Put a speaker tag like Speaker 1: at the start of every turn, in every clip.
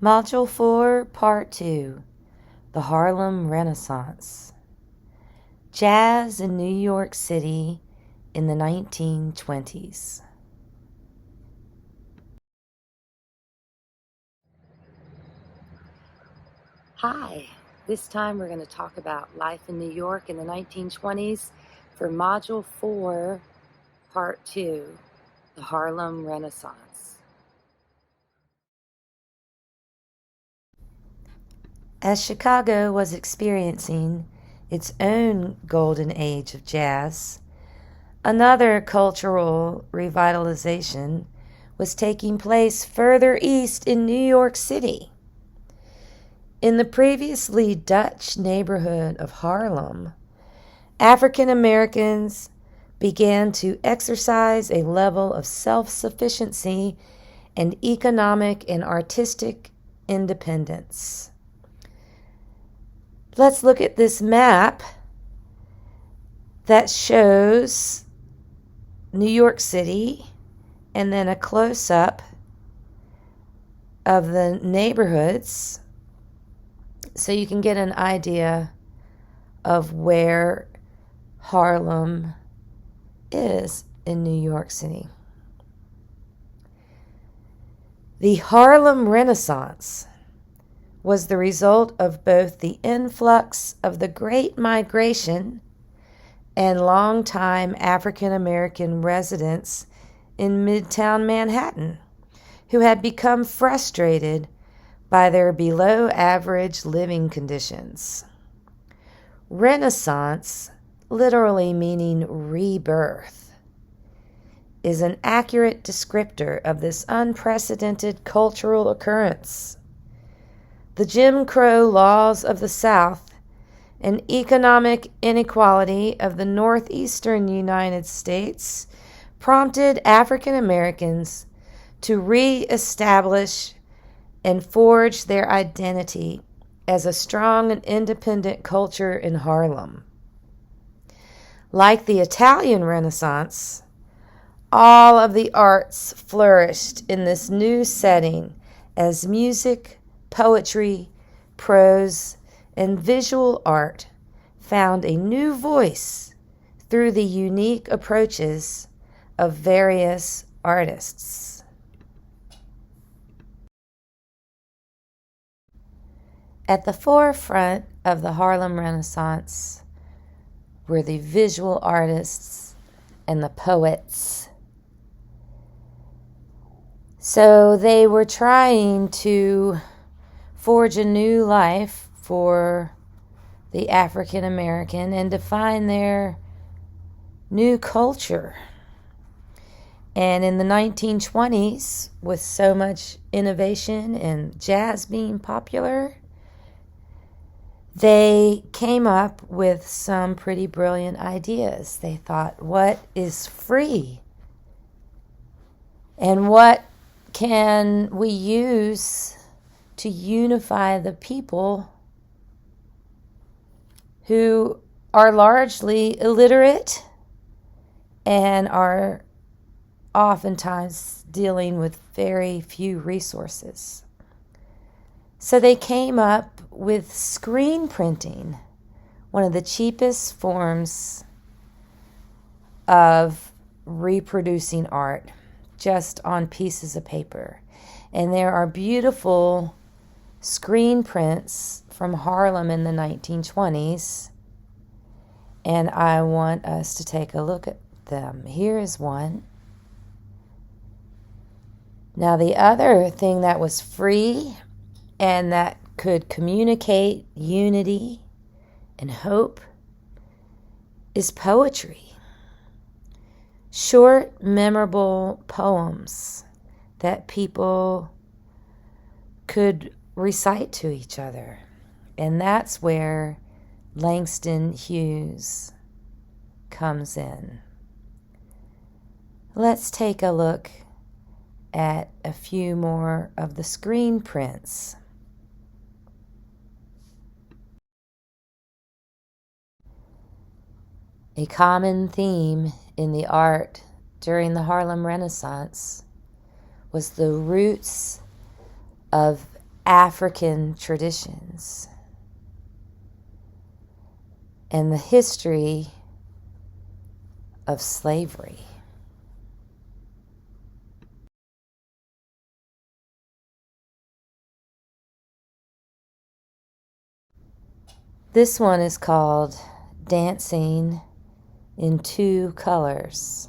Speaker 1: Module 4, Part 2, The Harlem Renaissance. Jazz in New York City in the 1920s. Hi, this time we're going to talk about life in New York in the 1920s for Module 4, Part 2, The Harlem Renaissance. As Chicago was experiencing its own golden age of jazz, another cultural revitalization was taking place further east in New York City. In the previously Dutch neighborhood of Harlem, African Americans began to exercise a level of self-sufficiency and economic and artistic independence. Let's look at this map that shows New York City and then a close-up of the neighborhoods so you can get an idea of where Harlem is in New York City. The Harlem Renaissance was the result of both the influx of the Great Migration and longtime African American residents in Midtown Manhattan, who had become frustrated by their below-average living conditions. Renaissance, literally meaning rebirth, is an accurate descriptor of this unprecedented cultural occurrence. The Jim Crow laws of the South and economic inequality of the northeastern United States prompted African Americans to re-establish and forge their identity as a strong and independent culture in Harlem. Like the Italian Renaissance, all of the arts flourished in this new setting as music, poetry, prose, and visual art found a new voice through the unique approaches of various artists. At the forefront of the Harlem Renaissance were the visual artists and the poets. So they were trying to forge a new life for the African American and define their new culture. And in the 1920s, with so much innovation and jazz being popular, they came up with some pretty brilliant ideas. They thought, what is free? And what can we use to unify the people who are largely illiterate and are oftentimes dealing with very few resources? So they came up with screen printing, one of the cheapest forms of reproducing art, just on pieces of paper. And there are beautiful screen prints from Harlem in the 1920s, and I want us to take a look at them. Here is one. Now, the other thing that was free and that could communicate unity and hope is poetry. Short, memorable poems that people could recite to each other. And that's where Langston Hughes comes in. Let's take a look at a few more of the screen prints. A common theme in the art during the Harlem Renaissance was the roots of African traditions and the history of slavery. This one is called Dancing in Two Colors.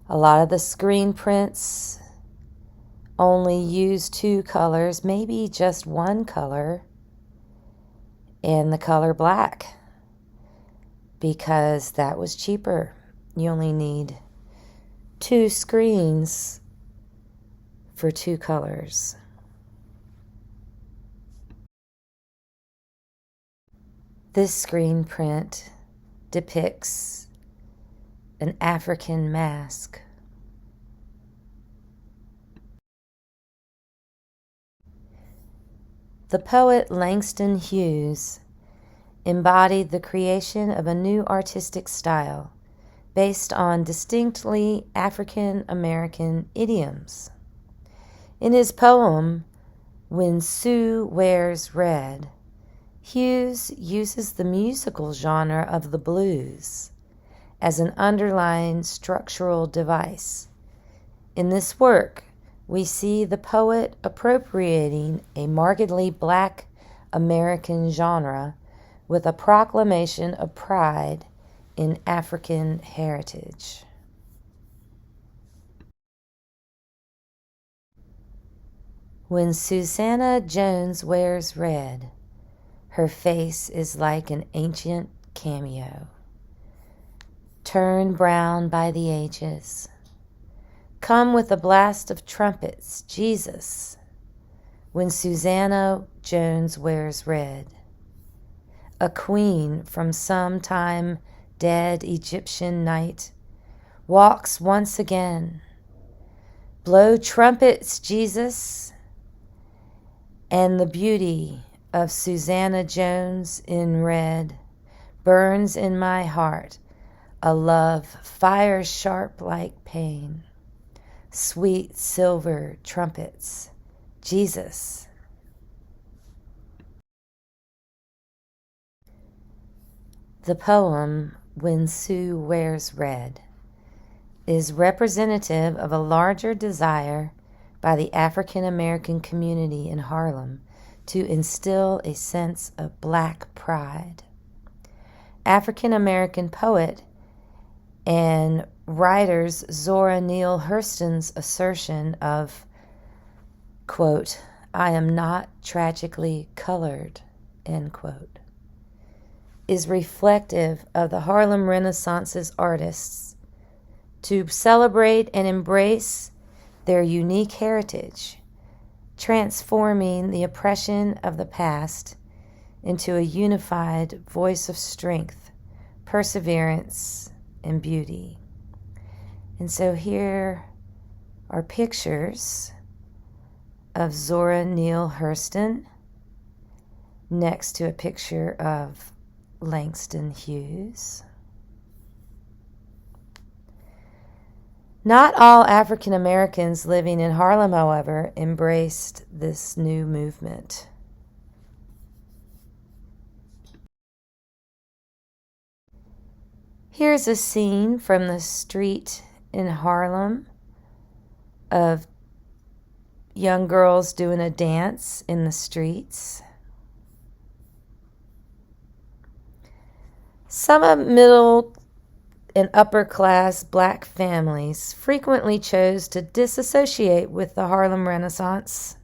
Speaker 1: A lot of the screen prints only use two colors, maybe just one color, and the color black, because that was cheaper. You only need two screens for two colors. This screen print depicts an African mask. The poet Langston Hughes embodied the creation of a new artistic style based on distinctly African American idioms. In his poem, When Sue Wears Red, Hughes uses the musical genre of the blues as an underlying structural device. In this work, we see the poet appropriating a markedly black American genre with a proclamation of pride in African heritage. When Susanna Jones wears red, her face is like an ancient cameo, turned brown by the ages. Come with a blast of trumpets, Jesus, when Susanna Jones wears red. A queen from some time dead Egyptian night walks once again. Blow trumpets, Jesus, and the beauty of Susanna Jones in red burns in my heart, a love fire sharp like pain. Sweet silver trumpets, Jesus. The poem, When Sue Wears Red, is representative of a larger desire by the African American community in Harlem to instill a sense of black pride. African American poet and writers Zora Neale Hurston's assertion of, quote, I am not tragically colored, end quote, is reflective of the Harlem Renaissance's artists to celebrate and embrace their unique heritage, transforming the oppression of the past into a unified voice of strength, perseverance, and beauty. And so here are pictures of Zora Neale Hurston next to a picture of Langston Hughes. Not all African Americans living in Harlem, however, embraced this new movement. Here's a scene from the street in Harlem of young girls doing a dance in the streets. Some middle and upper class black families frequently chose to disassociate with the Harlem Renaissance,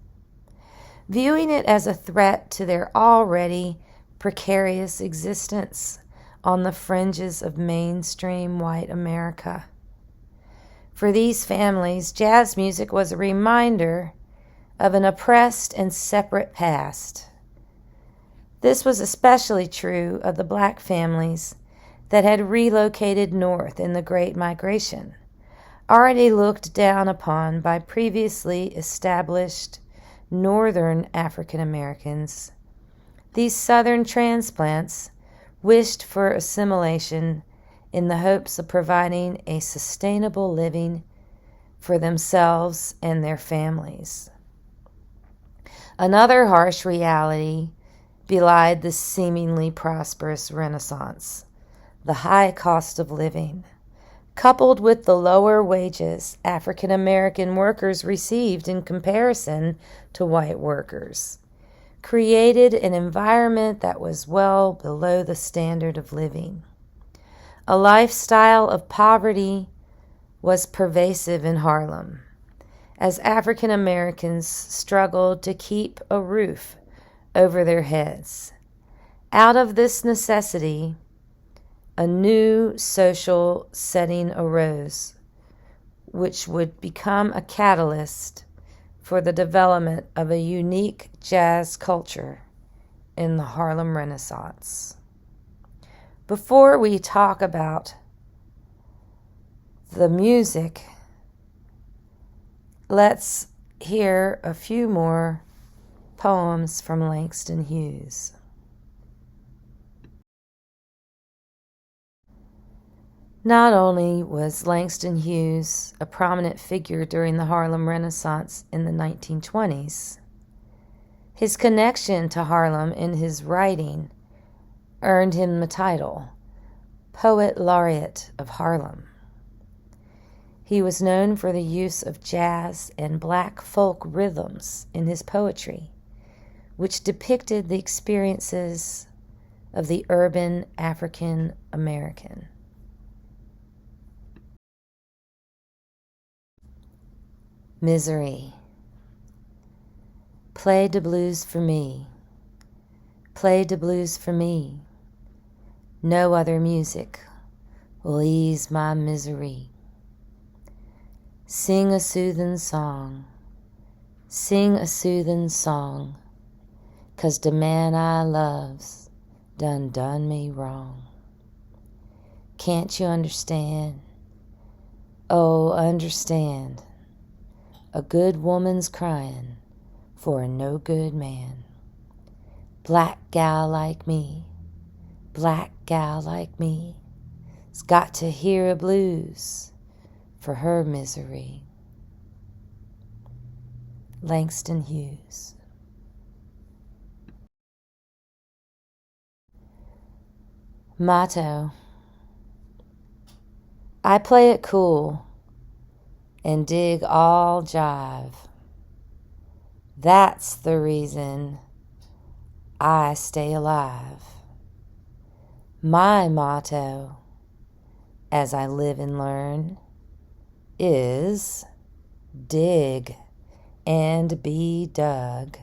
Speaker 1: viewing it as a threat to their already precarious existence on the fringes of mainstream white America. For these families, jazz music was a reminder of an oppressed and separate past. This was especially true of the black families that had relocated north in the Great Migration, already looked down upon by previously established northern African Americans. These southern transplants wished for assimilation in the hopes of providing a sustainable living for themselves and their families. Another harsh reality belied the seemingly prosperous Renaissance: the high cost of living, coupled with the lower wages African American workers received in comparison to white workers, created an environment that was well below the standard of living. A lifestyle of poverty was pervasive in Harlem, as African Americans struggled to keep a roof over their heads. Out of this necessity, a new social setting arose, which would become a catalyst for the development of a unique jazz culture in the Harlem Renaissance. Before we talk about the music, let's hear a few more poems from Langston Hughes. Not only was Langston Hughes a prominent figure during the Harlem Renaissance in the 1920s, his connection to Harlem in his writing earned him the title Poet Laureate of Harlem. He was known for the use of jazz and black folk rhythms in his poetry, which depicted the experiences of the urban African American. Misery. Play de blues for me. Play de blues for me. No other music will ease my misery. Sing a soothing song. Sing a soothing song. 'Cause the man I love's done me wrong. Can't you understand? Oh, understand. A good woman's crying for a no good man. Black gal like me, black gal like me, has got to hear a blues for her misery. Langston Hughes. Motto. I play it cool and dig all jive. That's the reason I stay alive. My motto, as I live and learn, is dig and be dug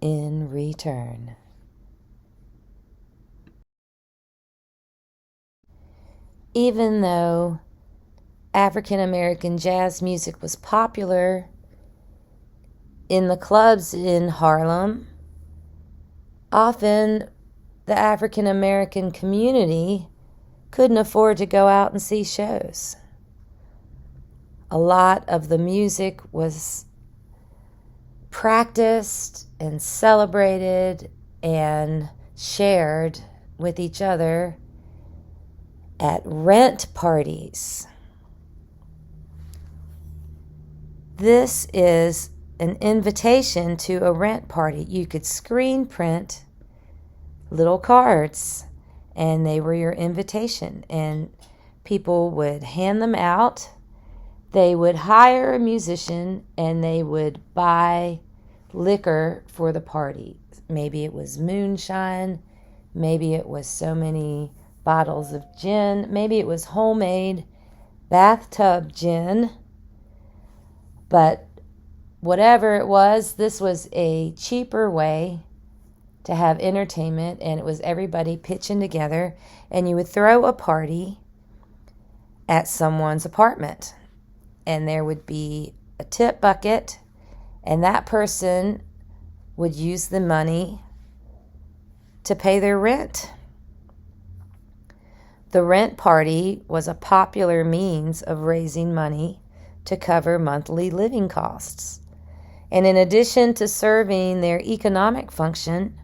Speaker 1: in return. Even though African American jazz music was popular in the clubs in Harlem, often the African American community couldn't afford to go out and see shows. A lot of the music was practiced and celebrated and shared with each other at rent parties. This is an invitation to a rent party. You could screen print little cards, and they were your invitation, and people would hand them out. They would hire a musician, and they would buy liquor for the party. Maybe it was moonshine, maybe it was so many bottles of gin, maybe it was homemade bathtub gin. But whatever it was, this was a cheaper way to have entertainment, and it was everybody pitching together, and you would throw a party at someone's apartment, and there would be a tip bucket, and that person would use the money to pay their rent. The rent party was a popular means of raising money to cover monthly living costs, and in addition to serving their economic function,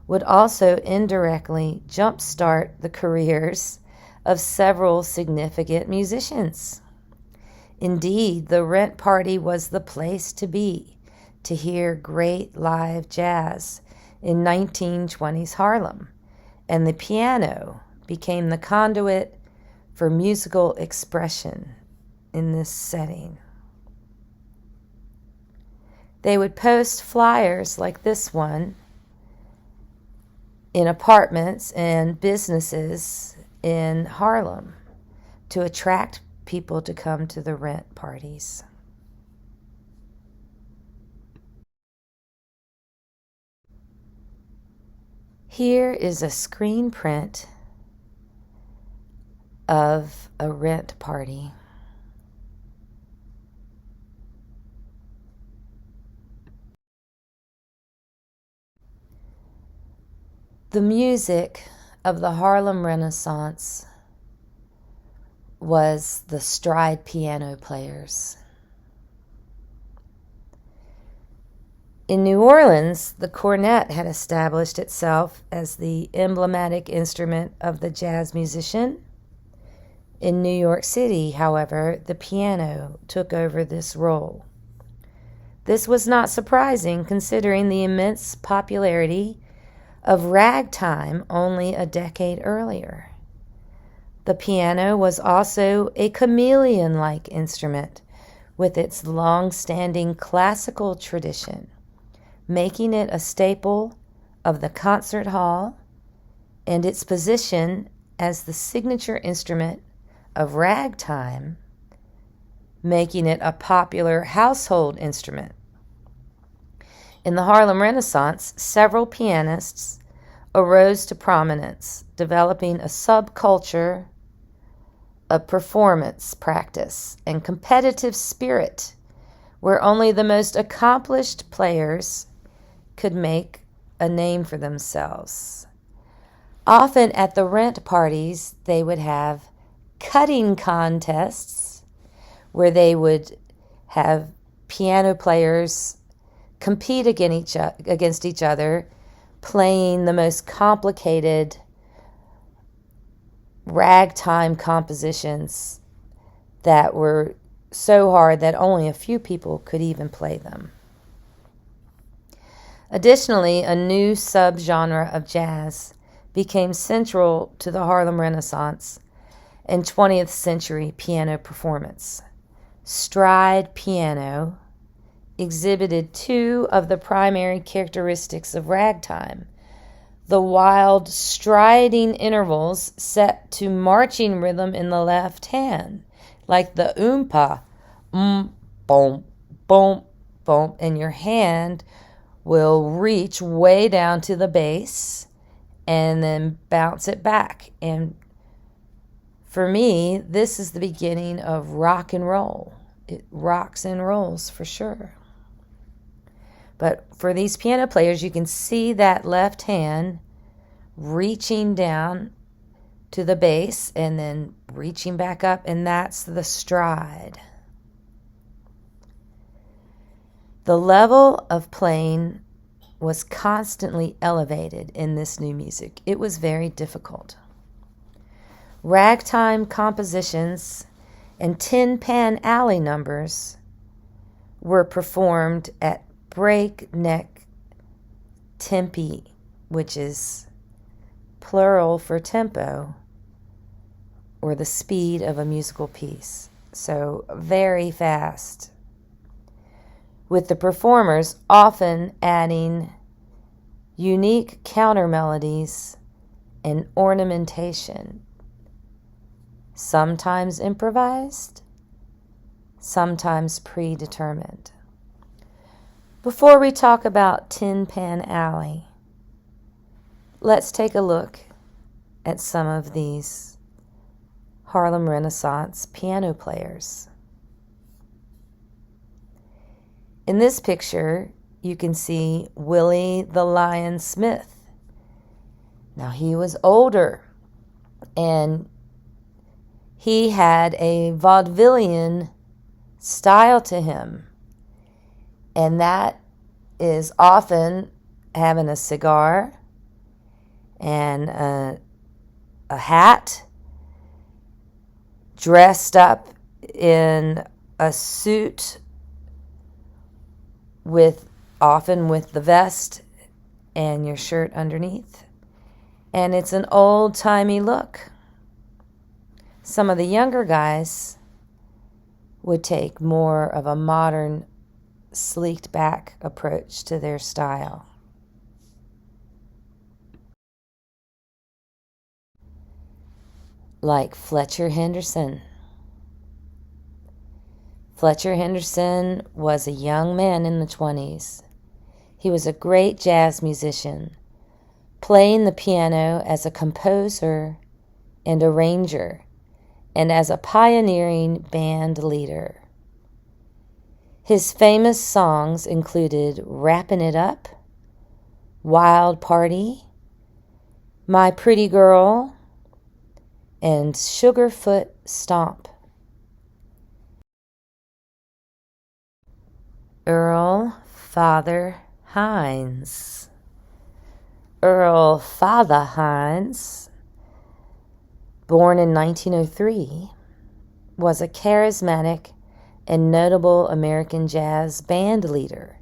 Speaker 1: would also indirectly jumpstart the careers of several significant musicians. Indeed, the rent party was the place to be to hear great live jazz in 1920s Harlem, and the piano became the conduit for musical expression in this setting. They would post flyers like this one in apartments and businesses in Harlem to attract people to come to the rent parties. Here is a screen print of a rent party. The music of the Harlem Renaissance was the stride piano players. In New Orleans, the cornet had established itself as the emblematic instrument of the jazz musician. In New York City, however, the piano took over this role. This was not surprising considering the immense popularity of ragtime only a decade earlier. The piano was also a chameleon-like instrument with its long-standing classical tradition, making it a staple of the concert hall and its position as the signature instrument of ragtime, making it a popular household instrument. In the Harlem Renaissance, several pianists arose to prominence, developing a subculture of performance practice and competitive spirit where only the most accomplished players could make a name for themselves. Often at the rent parties, they would have cutting contests where they would have piano players compete against each other, playing the most complicated ragtime compositions that were so hard that only a few people could even play them. Additionally, a new subgenre of jazz became central to the Harlem Renaissance and 20th century piano performance. Stride piano exhibited two of the primary characteristics of ragtime: the wild striding intervals set to marching rhythm in the left hand, like the oompa, boom, boom, boom, and your hand will reach way down to the bass and then bounce it back. And for me, this is the beginning of rock and roll. It rocks and rolls for sure. But for these piano players, you can see that left hand reaching down to the bass and then reaching back up, and that's the stride. The level of playing was constantly elevated in this new music. It was very difficult. Ragtime compositions and Tin Pan Alley numbers were performed at breakneck tempi, which is plural for tempo, or the speed of a musical piece. So very fast, with the performers often adding unique counter melodies and ornamentation, sometimes improvised, sometimes predetermined. Before we talk about Tin Pan Alley, let's take a look at some of these Harlem Renaissance piano players. In this picture, you can see Willie the Lion Smith. Now, he was older, and he had a vaudevillian style to him, and that is often having a cigar and a hat, dressed up in a suit with often with the vest and your shirt underneath. And it's an old-timey look. Some of the younger guys would take more of a modern, sleeked back approach to their style. Like Fletcher Henderson. Fletcher Henderson was a young man in the 20s. He was a great jazz musician, playing the piano as a composer and arranger, and as a pioneering band leader. His famous songs included Wrappin' It Up, Wild Party, My Pretty Girl, and Sugarfoot Stomp. Earl Father Hines. Earl Father Hines, born in 1903, was a charismatic and notable American jazz band leader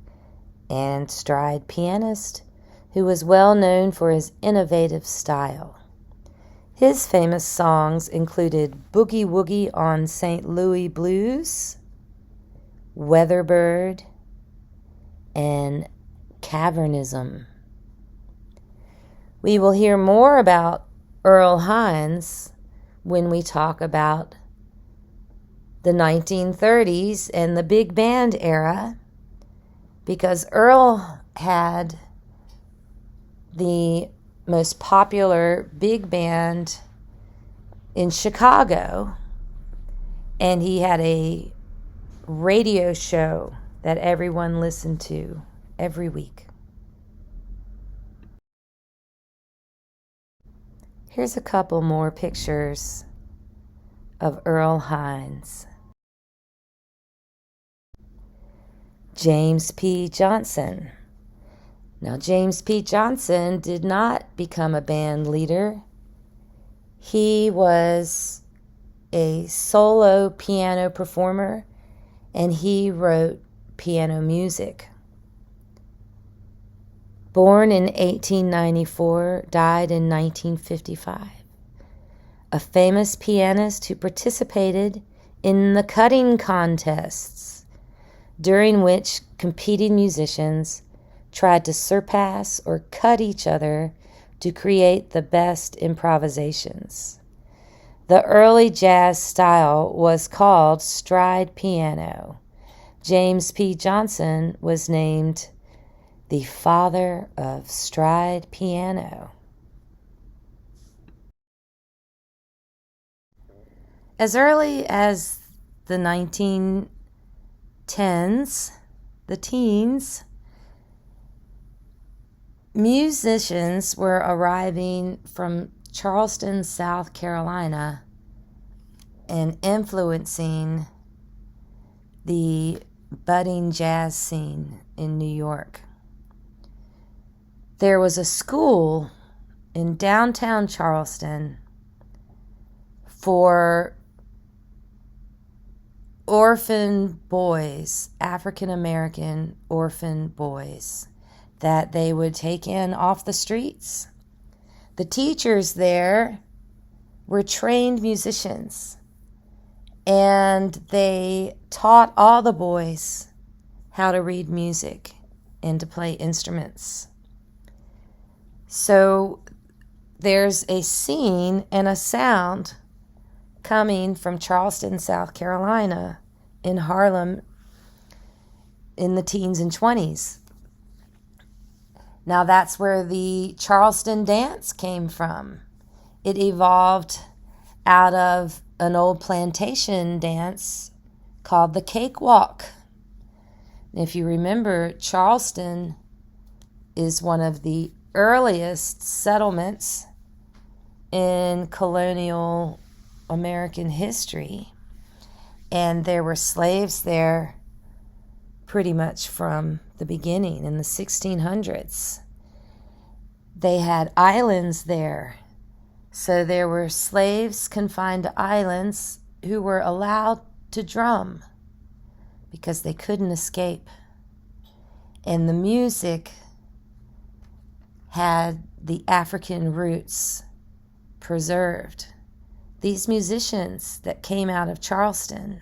Speaker 1: and stride pianist who was well known for his innovative style. His famous songs included Boogie Woogie on St. Louis Blues, Weatherbird, and Cavernism. We will hear more about Earl Hines when we talk about the 1930s and the big band era, because Earl had the most popular big band in Chicago, and he had a radio show that everyone listened to every week. Here's a couple more pictures of Earl Hines. James P. Johnson. Now, James P. Johnson did not become a band leader. He was a solo piano performer, and he wrote piano music. Born in 1894, died in 1955. A famous pianist who participated in the cutting contests, during which competing musicians tried to surpass or cut each other to create the best improvisations. The early jazz style was called stride piano. James P. Johnson was named the father of stride piano. As early as the 1910s, the teens, musicians were arriving from Charleston, South Carolina, and influencing the budding jazz scene in New York. There was a school in downtown Charleston for orphan boys, African American orphan boys, that they would take in off the streets. The teachers there were trained musicians, and they taught all the boys how to read music and to play instruments. So there's a scene and a sound coming from Charleston, South Carolina, in Harlem in the teens and 20s. Now that's where the Charleston Dance came from. It evolved out of an old plantation dance called the cakewalk. If you remember, Charleston is one of the earliest settlements in colonial American history, and there were slaves there pretty much from the beginning in the 1600s. They had islands there, so there were slaves confined to islands who were allowed to drum because they couldn't escape. And the music had the African roots preserved. These musicians that came out of Charleston,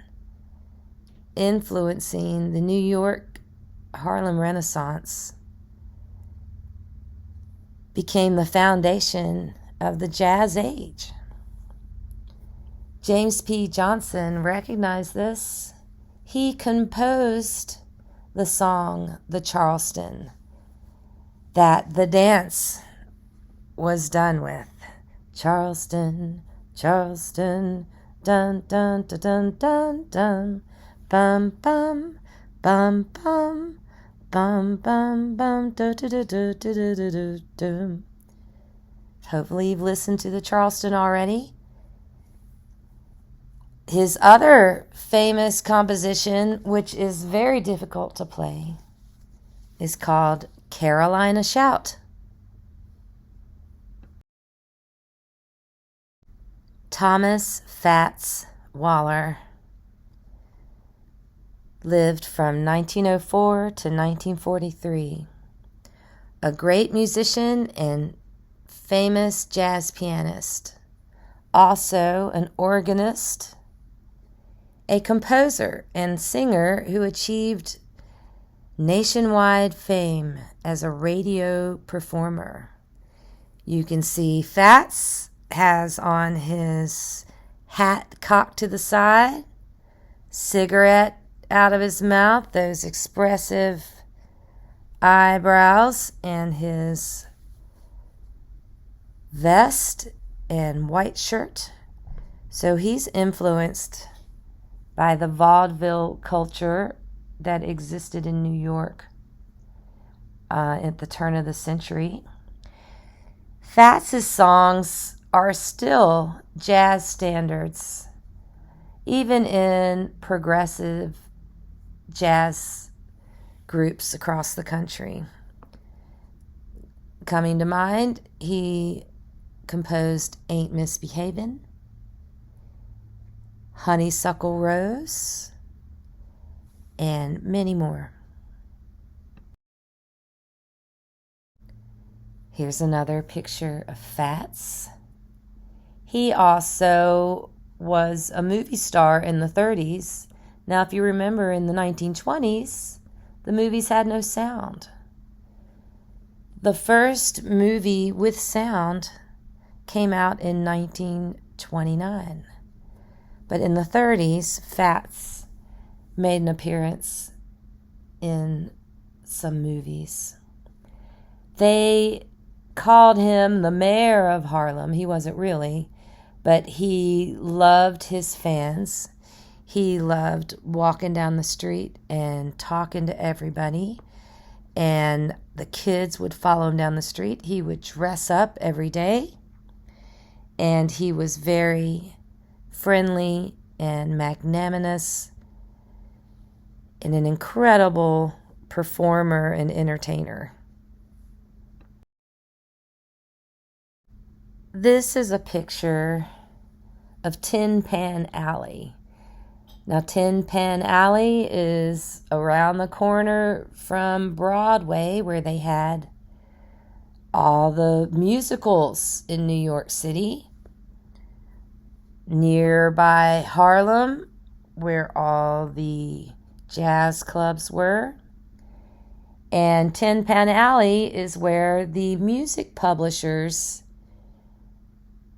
Speaker 1: influencing the New York Harlem Renaissance, became the foundation of the jazz age. James P. Johnson recognized this. He composed the song, The Charleston, that the dance was done with. Charleston, Charleston, dun dun dun dun dun dun, bum bum, bum bum, bum bum bum, do do do do do do do do do. Hopefully you've listened to the Charleston already. His other famous composition, which is very difficult to play, is called Carolina Shout. Thomas Fats Waller lived from 1904 to 1943. A great musician and famous jazz pianist, also an organist, a composer and singer who achieved nationwide fame as a radio performer. You can see Fats has on his hat cocked to the side, cigarette out of his mouth, those expressive eyebrows, and his vest and white shirt. So he's influenced by the vaudeville culture that existed in New York at the turn of the century. Fats' songs are still jazz standards, even in progressive jazz groups across the country. Coming to mind, he composed Ain't Misbehavin', Honeysuckle Rose, and many more. Here's another picture of Fats. He also was a movie star in the 30s. Now, if you remember, in the 1920s, the movies had no sound. The first movie with sound came out in 1929. But in the 30s, Fats made an appearance in some movies. They called him the mayor of Harlem. He wasn't really, but he loved his fans. He loved walking down the street and talking to everybody. And the kids would follow him down the street. He would dress up every day. And he was very friendly and magnanimous and an incredible performer and entertainer. This is a picture of Tin Pan Alley. Now, Tin Pan Alley is around the corner from Broadway, where they had all the musicals in New York City. Nearby Harlem, where all the jazz clubs were. And Tin Pan Alley is where the music publishers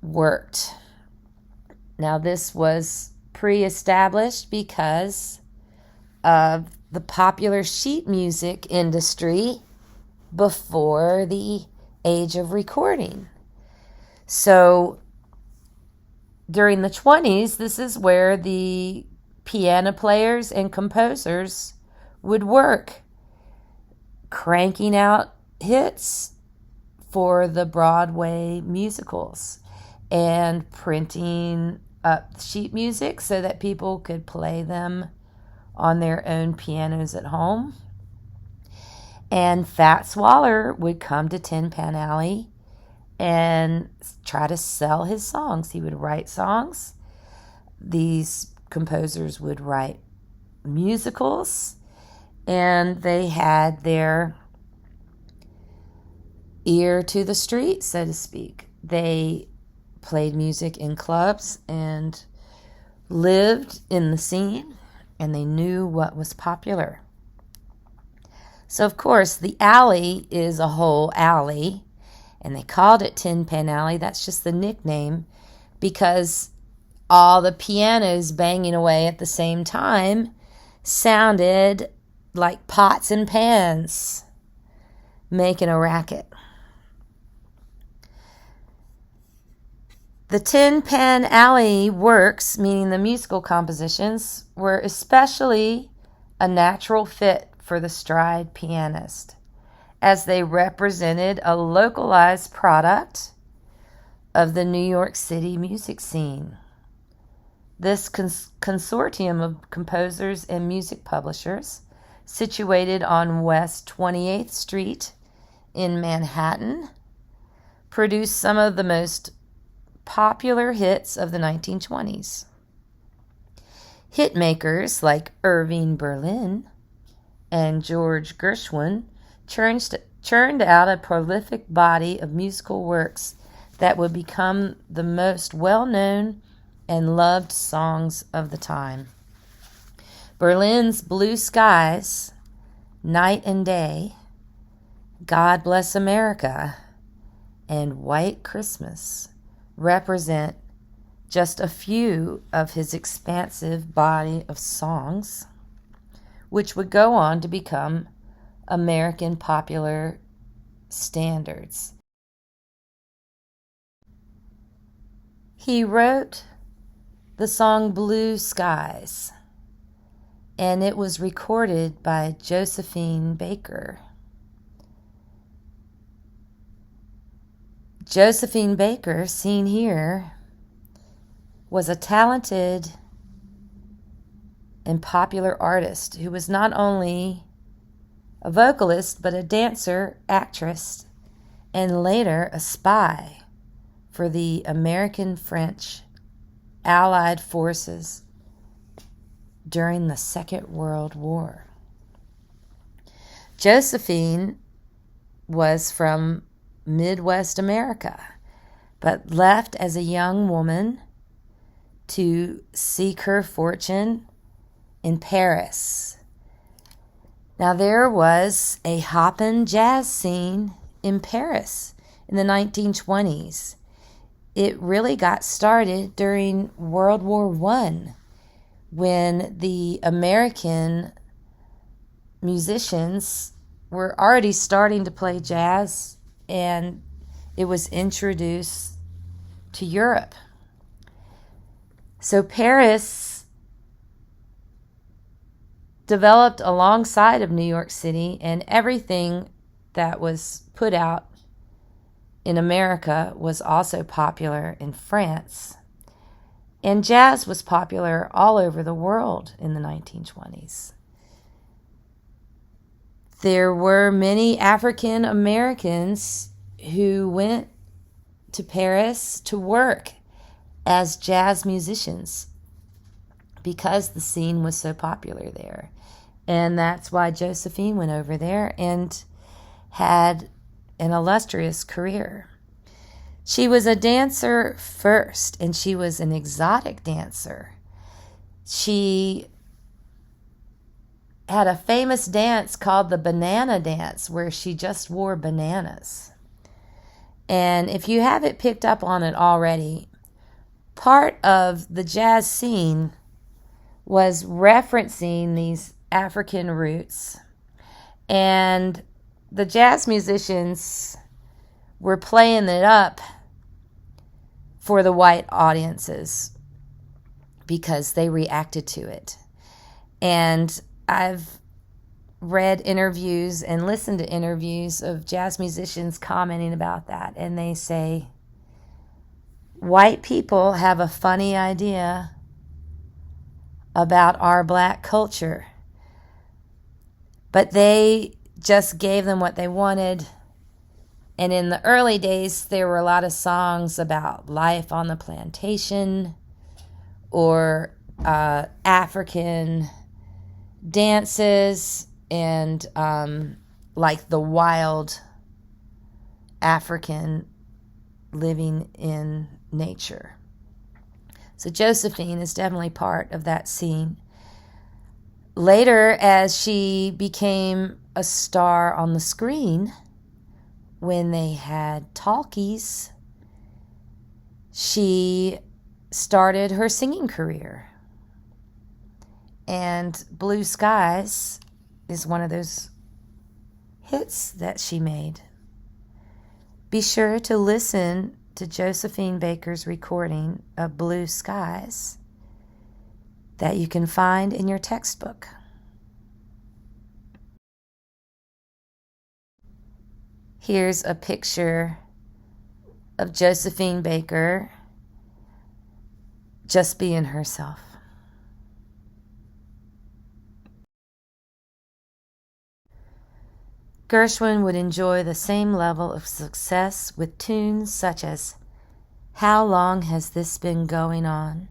Speaker 1: worked. Now, this was pre-established because of the popular sheet music industry before the age of recording. So during the 20s, this is where the piano players and composers would work, cranking out hits for the Broadway musicals and printing up sheet music so that people could play them on their own pianos at home. And Fats Waller would come to Tin Pan Alley and try to sell his songs. He would write songs. These composers would write musicals, and they had their ear to the street, so to speak. They played music in clubs and lived in the scene, and they knew what was popular. So, of course, the alley is a whole alley, and they called it Tin Pan Alley. That's just the nickname because all the pianos banging away at the same time sounded like pots and pans making a racket. The Tin Pan Alley works, meaning the musical compositions, were especially a natural fit for the stride pianist, as they represented a localized product of the New York City music scene. This consortium of composers and music publishers, situated on West 28th Street in Manhattan, produced some of the most popular hits of the 1920s. Hitmakers like Irving Berlin and George Gershwin churned out a prolific body of musical works that would become the most well-known and loved songs of the time. Berlin's Blue Skies, Night and Day, God Bless America, and White Christmas represent just a few of his expansive body of songs, which would go on to become American popular standards. He wrote the song Blue Skies, and it was recorded by Josephine Baker. Josephine Baker, seen here, was a talented and popular artist who was not only a vocalist but a dancer, actress, and later a spy for the American French Allied forces during the Second World War. Josephine was from Midwest America, but left as a young woman to seek her fortune in Paris. Now, there was a hoppin' jazz scene in Paris in the 1920s. It really got started during World War I, when the American musicians were already starting to play jazz, and it was introduced to Europe. So Paris developed alongside of New York City, and everything that was put out in America was also popular in France. And jazz was popular all over the world in the 1920s. There were many African Americans who went to Paris to work as jazz musicians because the scene was so popular there. And that's why Josephine went over there and had an illustrious career. She was a dancer first, and she was an exotic dancer. She had a famous dance called the banana dance, where she just wore bananas. And if you haven't picked up on it already, part of the jazz scene was referencing these African roots. And the jazz musicians were playing it up for the white audiences because they reacted to it. And I've read interviews and listened to interviews of jazz musicians commenting about that, and they say, white people have a funny idea about our black culture, but they just gave them what they wanted. And in the early days, there were a lot of songs about life on the plantation or African dances and like the wild African living in nature. So Josephine is definitely part of that scene. Later, as she became a star on the screen, when they had talkies, she started her singing career. And Blue Skies is one of those hits that she made. Be sure to listen to Josephine Baker's recording of Blue Skies that you can find in your textbook. Here's a picture of Josephine Baker just being herself. Gershwin would enjoy the same level of success with tunes such as How Long Has This Been Going On?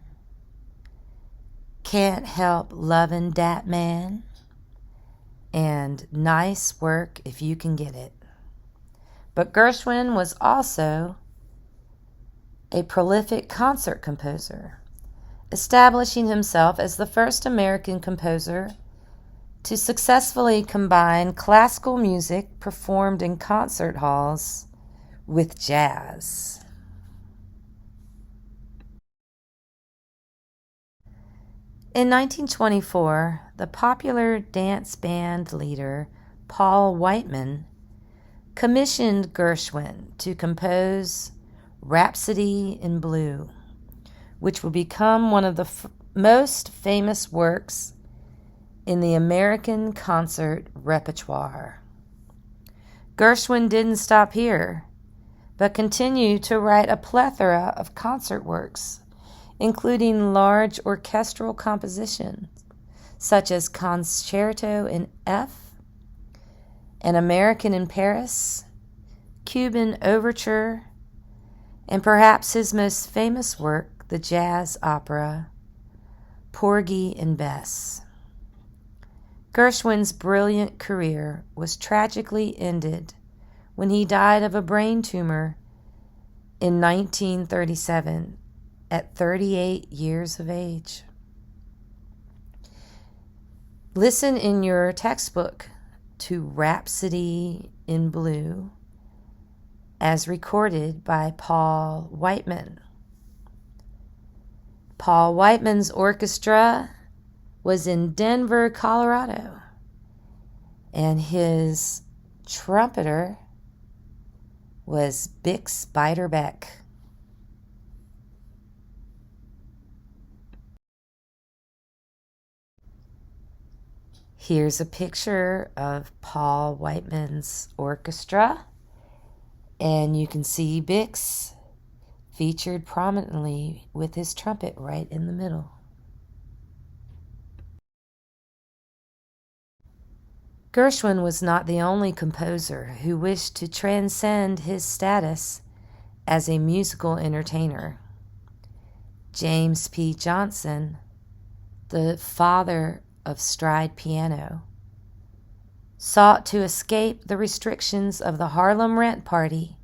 Speaker 1: Can't Help Lovin' Dat Man, and Nice Work If You Can Get It. But Gershwin was also a prolific concert composer, establishing himself as the first American composer to successfully combine classical music performed in concert halls with jazz. In 1924, the popular dance band leader Paul Whiteman commissioned Gershwin to compose Rhapsody in Blue, which would become one of the most famous works in the American concert repertoire. Gershwin didn't stop here, but continued to write a plethora of concert works, including large orchestral compositions such as Concerto in F, An American in Paris, Cuban Overture, and perhaps his most famous work, the jazz opera Porgy and Bess. Gershwin's brilliant career was tragically ended when he died of a brain tumor in 1937 at 38 years of age. Listen in your textbook to Rhapsody in Blue as recorded by Paul Whiteman. Paul Whiteman's orchestra was in Denver, Colorado, and his trumpeter was Bix Beiderbecke. Here's a picture of Paul Whiteman's orchestra, and you can see Bix featured prominently with his trumpet right in the middle. Gershwin was not the only composer who wished to transcend his status as a musical entertainer. James P. Johnson, the father of stride piano, sought to escape the restrictions of the Harlem Rent Party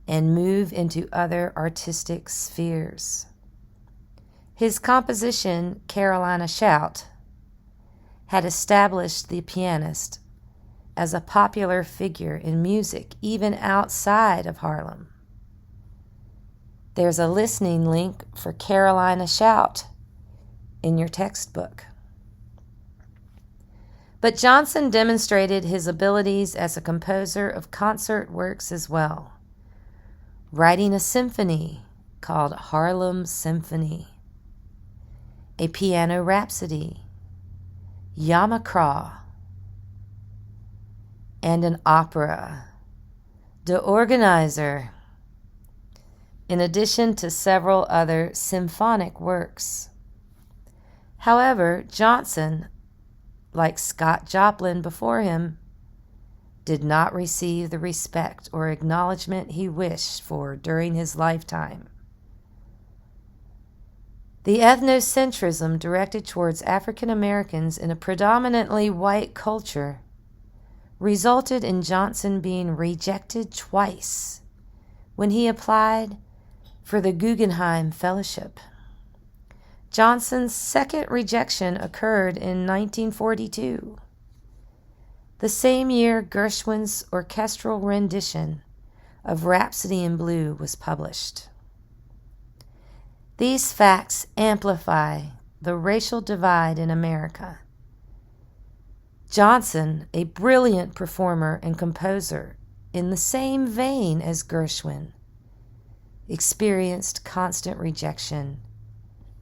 Speaker 1: and move into other artistic spheres. His composition, Carolina Shout, had established the pianist as a popular figure in music even outside of Harlem. There's a listening link for Carolina Shout in your textbook. But Johnson demonstrated his abilities as a composer of concert works as well, writing a symphony called Harlem Symphony, a piano rhapsody, Yamacraw, and an opera, De Organizer, in addition to several other symphonic works. However, Johnson, like Scott Joplin before him, did not receive the respect or acknowledgement he wished for during his lifetime. The ethnocentrism directed towards African Americans in a predominantly white culture resulted in Johnson being rejected twice when he applied for the Guggenheim Fellowship. Johnson's second rejection occurred in 1942, the same year Gershwin's orchestral rendition of Rhapsody in Blue was published. These facts amplify the racial divide in America. Johnson, a brilliant performer and composer in the same vein as Gershwin, experienced constant rejection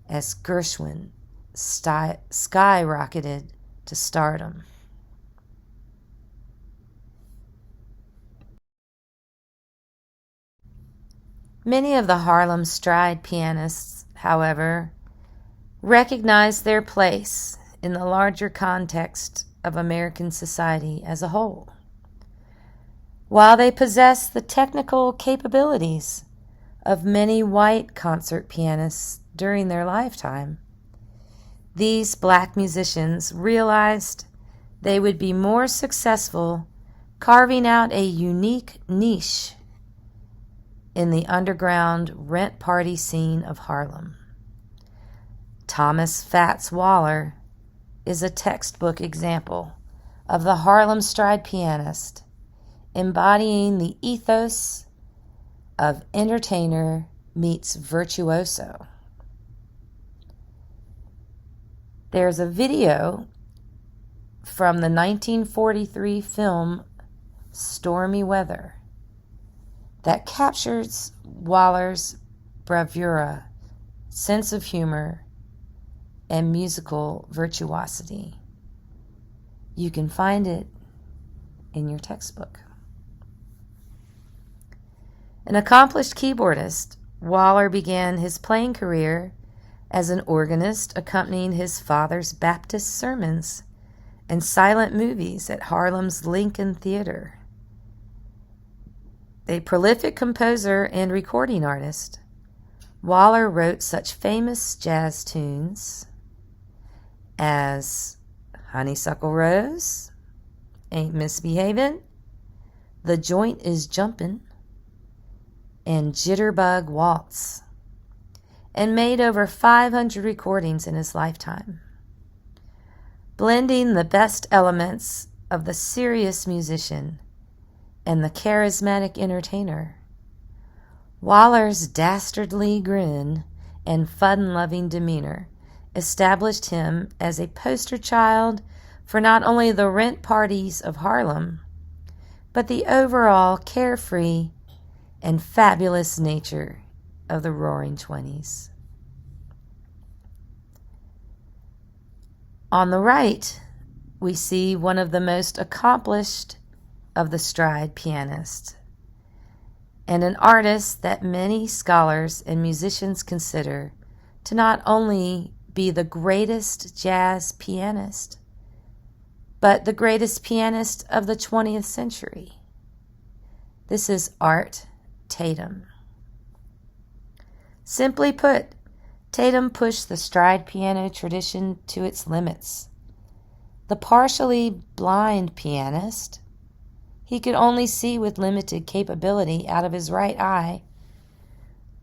Speaker 1: as Gershwin skyrocketed to stardom. Many of the Harlem Stride pianists, however, recognized their place in the larger context of American society as a whole. While they possess the technical capabilities of many white concert pianists during their lifetime, these black musicians realized they would be more successful carving out a unique niche in the underground rent party scene of Harlem. Thomas Fats Waller is a textbook example of the Harlem Stride pianist, embodying the ethos of entertainer meets virtuoso. There's a video from the 1943 film Stormy Weather that captures Waller's bravura, sense of humor, and musical virtuosity. You can find it in your textbook. An accomplished keyboardist, Waller began his playing career as an organist accompanying his father's Baptist sermons and silent movies at Harlem's Lincoln Theater. A prolific composer and recording artist, Waller wrote such famous jazz tunes as Honeysuckle Rose, Ain't Misbehavin', The Joint is Jumpin', and Jitterbug Waltz, and made over 500 recordings in his lifetime. Blending the best elements of the serious musician and the charismatic entertainer, Waller's dastardly grin and fun-loving demeanor established him as a poster child for not only the rent parties of Harlem, but the overall carefree and fabulous nature of the Roaring Twenties. On the right, we see one of the most accomplished of the stride pianists, and an artist that many scholars and musicians consider to not only be the greatest jazz pianist, but the greatest pianist of the 20th century. This is Art Tatum. Simply put, Tatum pushed the stride piano tradition to its limits. The partially blind pianist, he could only see with limited capability out of his right eye,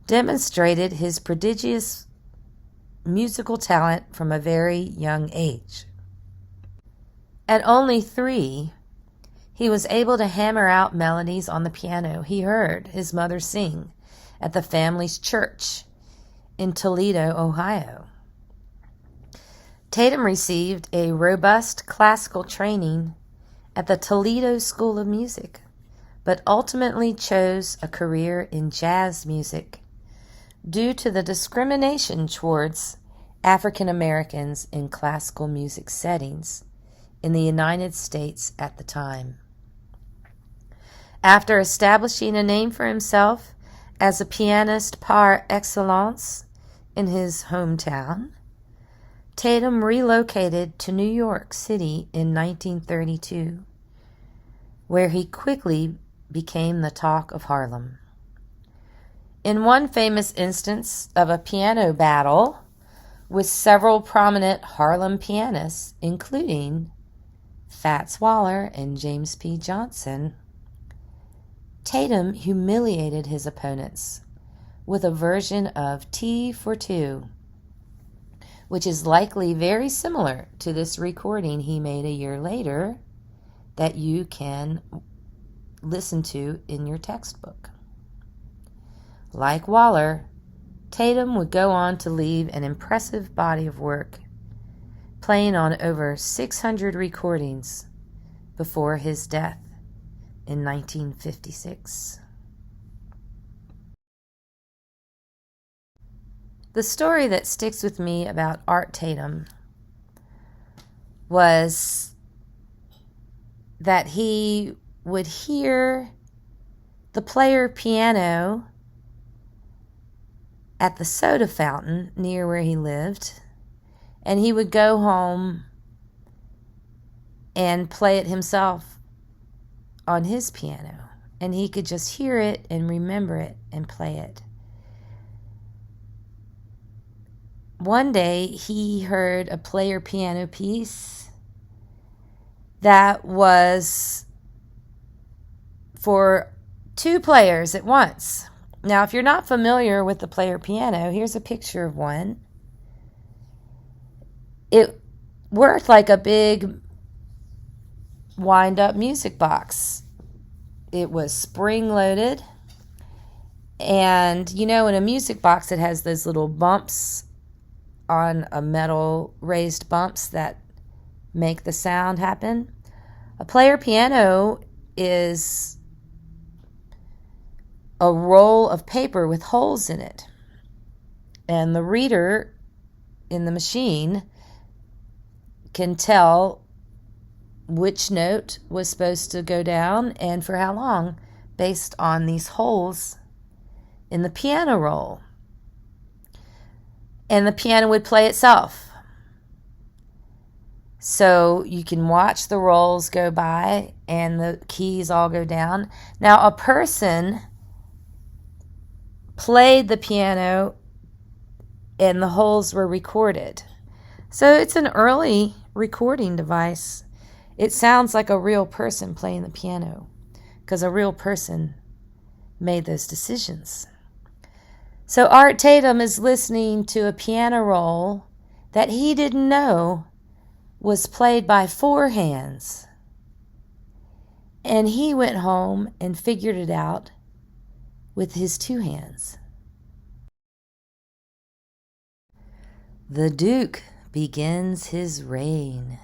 Speaker 1: demonstrated his prodigious musical talent from a very young age. At only 3, he was able to hammer out melodies on the piano he heard his mother sing at the family's church in Toledo, Ohio. Tatum received a robust classical training at the Toledo School of Music, but ultimately chose a career in jazz music due to the discrimination towards African Americans in classical music settings in the United States at the time. After establishing a name for himself as a pianist par excellence in his hometown, Tatum relocated to New York City in 1932, where he quickly became the talk of Harlem. In one famous instance of a piano battle with several prominent Harlem pianists, including Fats Waller and James P. Johnson, Tatum humiliated his opponents with a version of Tea for Two, which is likely very similar to this recording he made a year later that you can listen to in your textbook. Like Waller, Tatum would go on to leave an impressive body of work, playing on over 600 recordings before his death in 1956. The story that sticks with me about Art Tatum was that he would hear the player piano at the soda fountain near where he lived, and he would go home and play it himself on his piano, and he could just hear it and remember it and play it. One day he heard a player piano piece that was for two players at once. Now, if you're not familiar with the player piano, here's a picture of one. It worked like a big wind-up music box. It was spring-loaded. And, you know, in a music box, it has those little bumps on a metal raised bumps that make the sound happen. A player piano is a roll of paper with holes in it. And the reader in the machine can tell which note was supposed to go down and for how long based on these holes in the piano roll. And the piano would play itself. So you can watch the rolls go by and the keys all go down. Now, a person played the piano and the holes were recorded. So it's an early recording device. It sounds like a real person playing the piano because a real person made those decisions. So Art Tatum is listening to a piano roll that he didn't know was played by four hands. And he went home and figured it out with his two hands. The Duke begins his reign.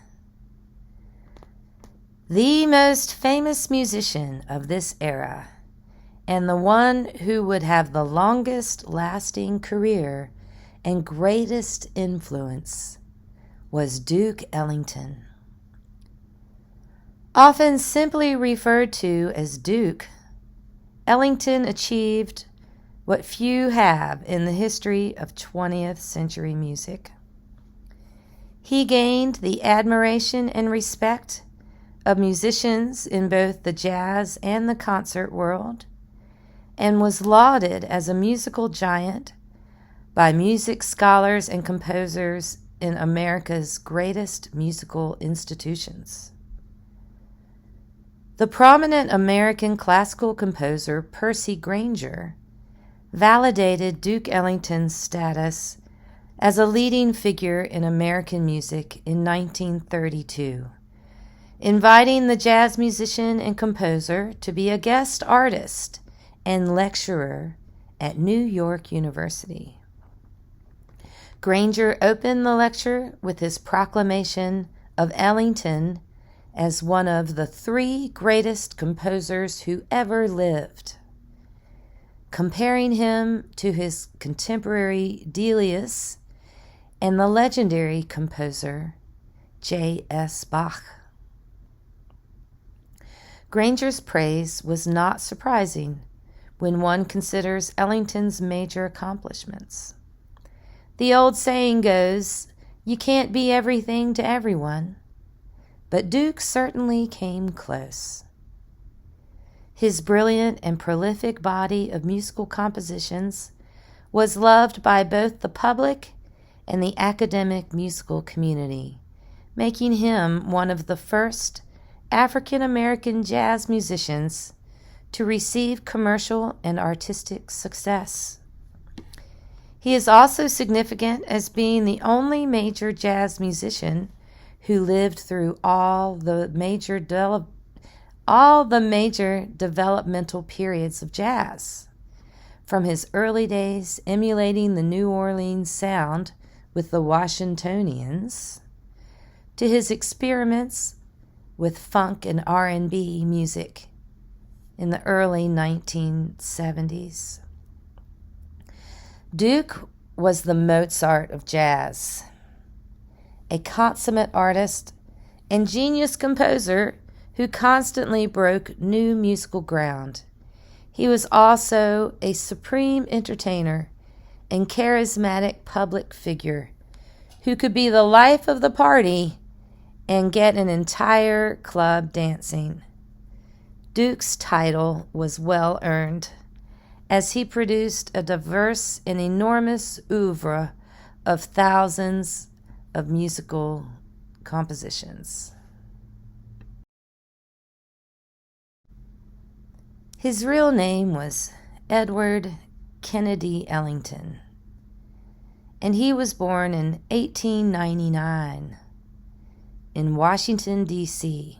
Speaker 1: The most famous musician of this era, and the one who would have the longest lasting career and greatest influence, was Duke Ellington. Often simply referred to as Duke, Ellington achieved what few have in the history of 20th century music. He gained the admiration and respect of musicians in both the jazz and the concert world, and was lauded as a musical giant by music scholars and composers in America's greatest musical institutions. The prominent American classical composer Percy Grainger validated Duke Ellington's status as a leading figure in American music in 1932, inviting the jazz musician and composer to be a guest artist and lecturer at New York University. Grainger opened the lecture with his proclamation of Ellington as one of the three greatest composers who ever lived, comparing him to his contemporary Delius and the legendary composer J.S. Bach. Grainger's praise was not surprising when one considers Ellington's major accomplishments. The old saying goes, you can't be everything to everyone, but Duke certainly came close. His brilliant and prolific body of musical compositions was loved by both the public and the academic musical community, making him one of the first African American jazz musicians to receive commercial and artistic success. He is also significant as being the only major jazz musician who lived through all the major developmental periods of jazz, from his early days emulating the New Orleans sound with the Washingtonians, to his experiments with funk and R&B music in the early 1970s. Duke was the Mozart of jazz, a consummate artist and genius composer who constantly broke new musical ground. He was also a supreme entertainer and charismatic public figure who could be the life of the party and get an entire club dancing. Duke's title was well earned, as he produced a diverse and enormous oeuvre of thousands of musical compositions. His real name was Edward Kennedy Ellington, and he was born in 1899 in Washington, D.C.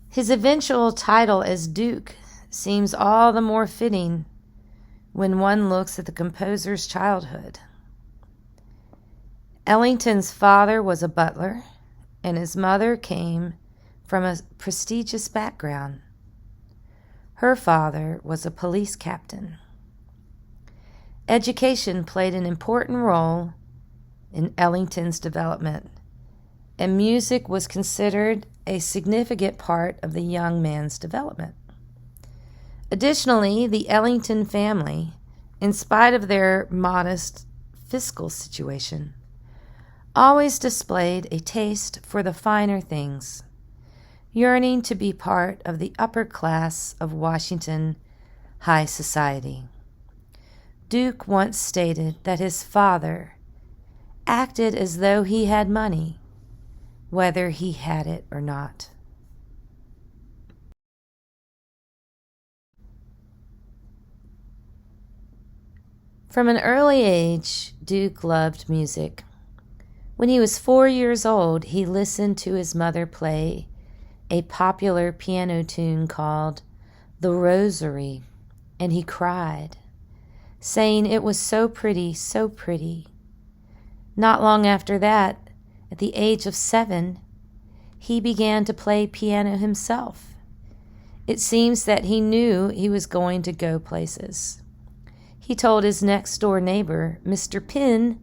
Speaker 1: His eventual title as Duke seems all the more fitting when one looks at the composer's childhood. Ellington's father was a butler, and his mother came from a prestigious background. Her father was a police captain. Education played an important role in Ellington's development, and music was considered a significant part of the young man's development. Additionally, the Ellington family, in spite of their modest fiscal situation, always displayed a taste for the finer things, yearning to be part of the upper class of Washington high society. Duke once stated that his father acted as though he had money, whether he had it or not. From an early age, Duke loved music. When he was 4 years old, he listened to his mother play a popular piano tune called The Rosary, and he cried, saying it was so pretty, so pretty. Not long after that, at the age of 7, he began to play piano himself. It seems that he knew he was going to go places. He told his next-door neighbor, Mr. Pinn,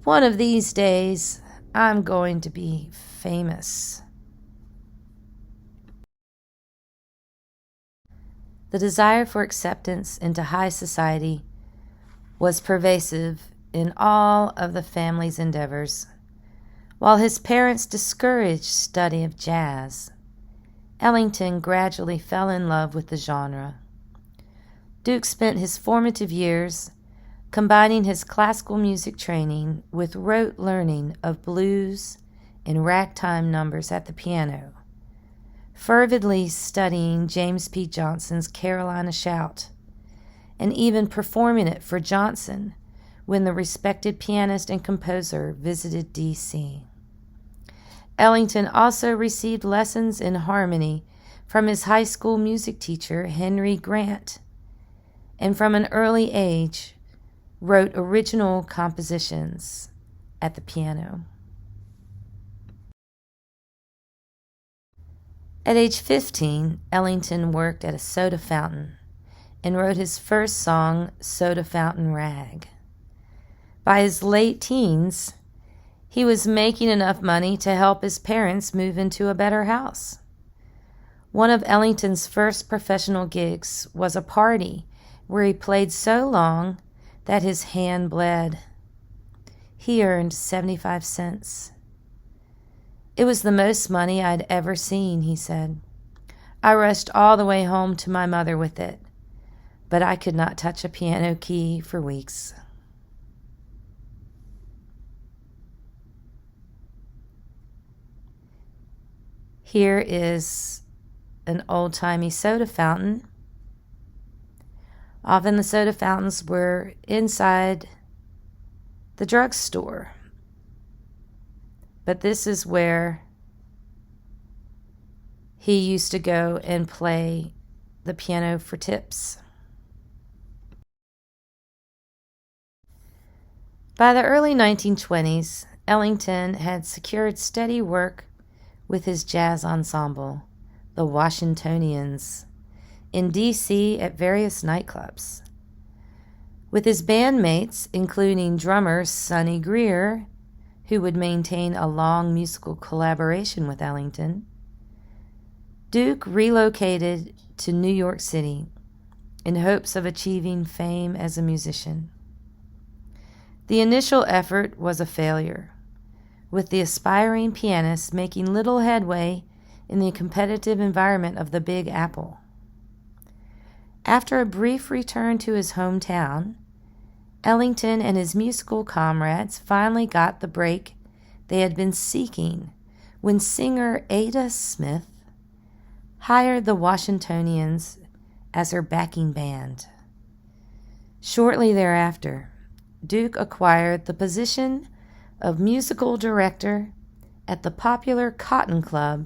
Speaker 1: "One of these days, I'm going to be famous." The desire for acceptance into high society was pervasive in all of the family's endeavors. While his parents discouraged study of jazz, Ellington gradually fell in love with the genre. Duke spent his formative years combining his classical music training with rote learning of blues and ragtime numbers at the piano, fervidly studying James P. Johnson's Carolina Shout, and even performing it for Johnson when the respected pianist and composer visited D.C. Ellington also received lessons in harmony from his high school music teacher, Henry Grant, and from an early age wrote original compositions at the piano. At age 15, Ellington worked at a soda fountain and wrote his first song, Soda Fountain Rag. By his late teens, he was making enough money to help his parents move into a better house. One of Ellington's first professional gigs was a party where he played so long that his hand bled. He earned 75 cents. "It was the most money I'd ever seen," he said. "I rushed all the way home to my mother with it, but I could not touch a piano key for weeks." Here is an old-timey soda fountain. Often the soda fountains were inside the drugstore. But this is where he used to go and play the piano for tips. By the early 1920s, Ellington had secured steady work with his jazz ensemble, the Washingtonians, in D.C. at various nightclubs. With his bandmates, including drummer Sonny Greer, who would maintain a long musical collaboration with Ellington, Duke relocated to New York City in hopes of achieving fame as a musician. The initial effort was a failure, with the aspiring pianist making little headway in the competitive environment of the Big Apple. After a brief return to his hometown, Ellington and his musical comrades finally got the break they had been seeking when singer Ada Smith hired the Washingtonians as her backing band. Shortly thereafter, Duke acquired the position of musical director at the popular Cotton Club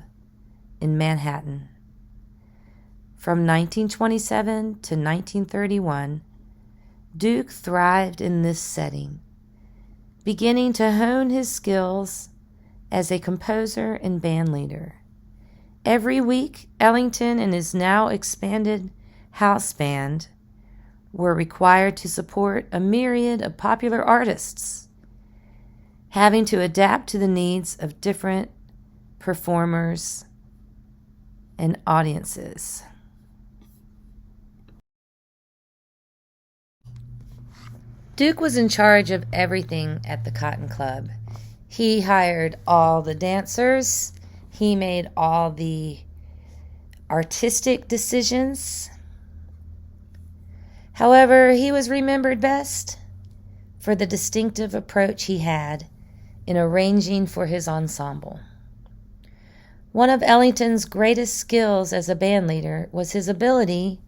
Speaker 1: in Manhattan. From 1927 to 1931, Duke thrived in this setting, beginning to hone his skills as a composer and bandleader. Every week, Ellington and his now expanded house band were required to support a myriad of popular artists, having to adapt to the needs of different performers and audiences. Duke was in charge of everything at the Cotton Club. He hired all the dancers. He made all the artistic decisions. However, he was remembered best for the distinctive approach he had in arranging for his ensemble. One of Ellington's greatest skills as a bandleader was his ability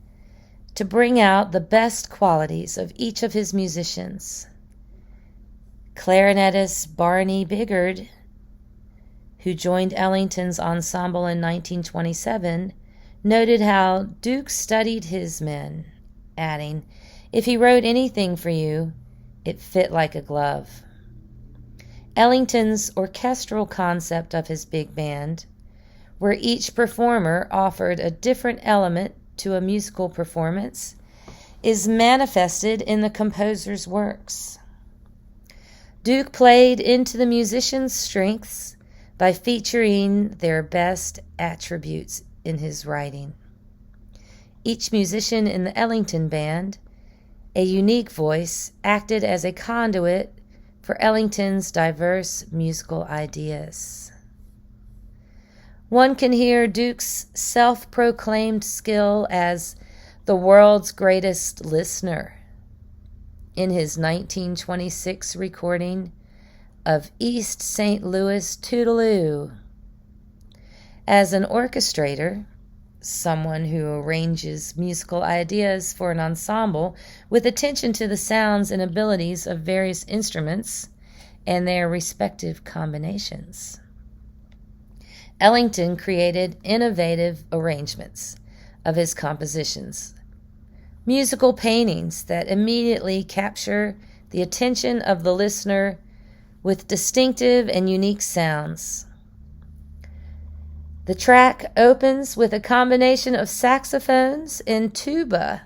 Speaker 1: to bring out the best qualities of each of his musicians. Clarinetist Barney Biggard, who joined Ellington's ensemble in 1927, noted how Duke studied his men, adding, "If he wrote anything for you, it fit like a glove." Ellington's orchestral concept of his big band, where each performer offered a different element to a musical performance, is manifested in the composer's works. Duke played into the musicians' strengths by featuring their best attributes in his writing. Each musician in the Ellington band, a unique voice, acted as a conduit for Ellington's diverse musical ideas. One can hear Duke's self-proclaimed skill as the world's greatest listener in his 1926 recording of East St. Louis Toodaloo. As an orchestrator, someone who arranges musical ideas for an ensemble with attention to the sounds and abilities of various instruments and their respective combinations, Ellington created innovative arrangements of his compositions, musical paintings that immediately capture the attention of the listener with distinctive and unique sounds. The track opens with a combination of saxophones and tuba,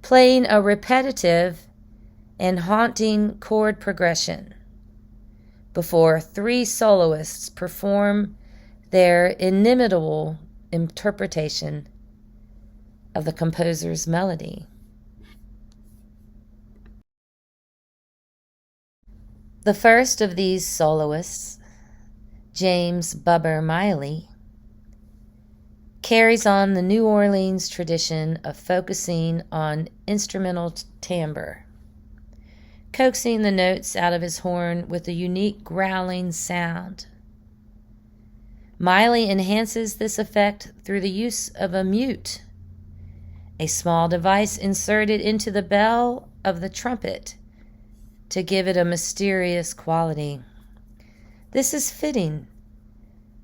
Speaker 1: playing a repetitive and haunting chord progression, before three soloists perform their inimitable interpretation of the composer's melody. The first of these soloists, James Bubber Miley, carries on the New Orleans tradition of focusing on instrumental timbre, coaxing the notes out of his horn with a unique growling sound. Miley enhances this effect through the use of a mute, a small device inserted into the bell of the trumpet to give it a mysterious quality. This is fitting,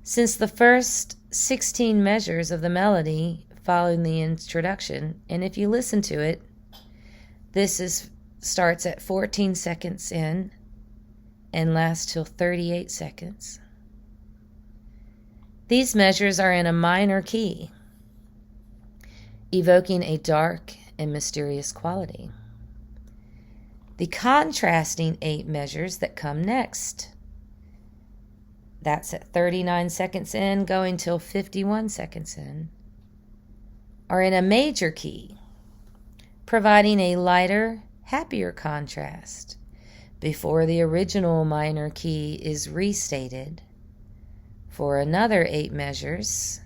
Speaker 1: since the first 16 measures of the melody follow the introduction, and if you listen to it, starts at 14 seconds in and lasts till 38 seconds. These measures are in a minor key, evoking a dark and mysterious quality. The contrasting 8 measures that come next, that's at 39 seconds in, going till 51 seconds in, are in a major key, providing a lighter, happier contrast before the original minor key is restated for another 8 measures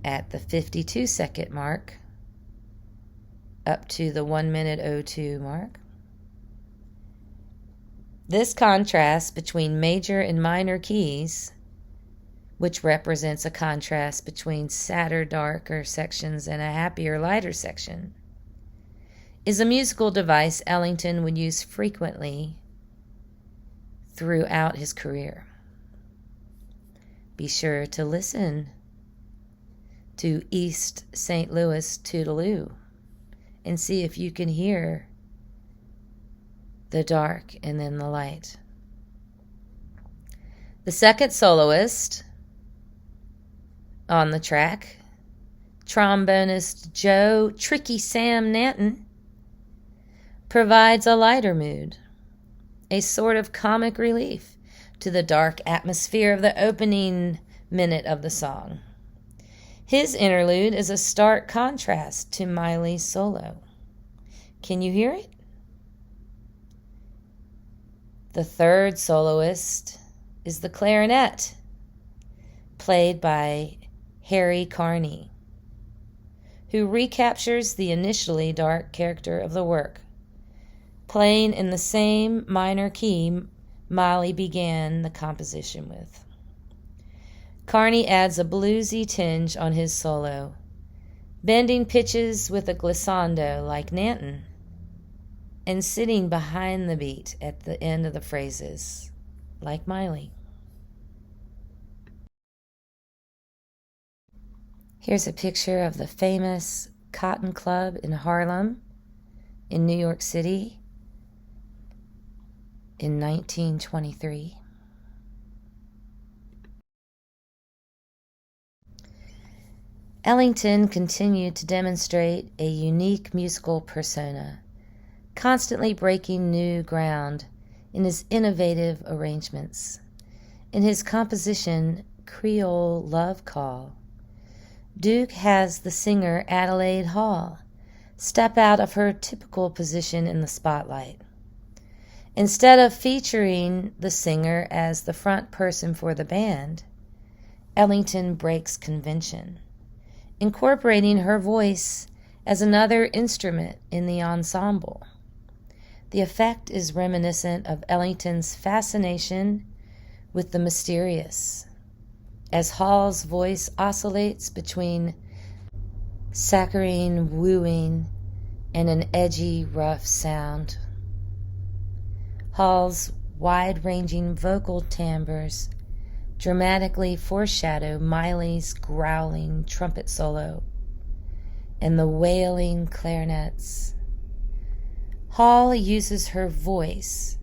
Speaker 1: at the 52-second mark up to the 1:02 mark. This contrast between major and minor keys, which represents a contrast between sadder, darker sections and a happier, lighter section, is a musical device Ellington would use frequently throughout his career. Be sure to listen to East St. Louis Toodaloo and see if you can hear the dark and then the light. The second soloist on the track, trombonist Joe Tricky Sam Nanton, provides a lighter mood, a sort of comic relief to the dark atmosphere of the opening minute of the song. His interlude is a stark contrast to Miley's solo. Can you hear it? The third soloist is the clarinet, played by Harry Carney, who recaptures the initially dark character of the work, playing in the same minor key Miley began the composition with. Carney adds a bluesy tinge on his solo, bending pitches with a glissando like Nanton, and sitting behind the beat at the end of the phrases like Miley. Here's a picture of the famous Cotton Club in Harlem in New York City in 1923. Ellington continued to demonstrate a unique musical persona, constantly breaking new ground in his innovative arrangements. In his composition, Creole Love Call, Duke has the singer Adelaide Hall step out of her typical position in the spotlight. Instead of featuring the singer as the front person for the band, Ellington breaks convention, incorporating her voice as another instrument in the ensemble. The effect is reminiscent of Ellington's fascination with the mysterious, as Hall's voice oscillates between saccharine wooing and an edgy, rough sound. Hall's wide-ranging vocal timbres dramatically foreshadow Miley's growling trumpet solo and the wailing clarinets. Hall uses her voice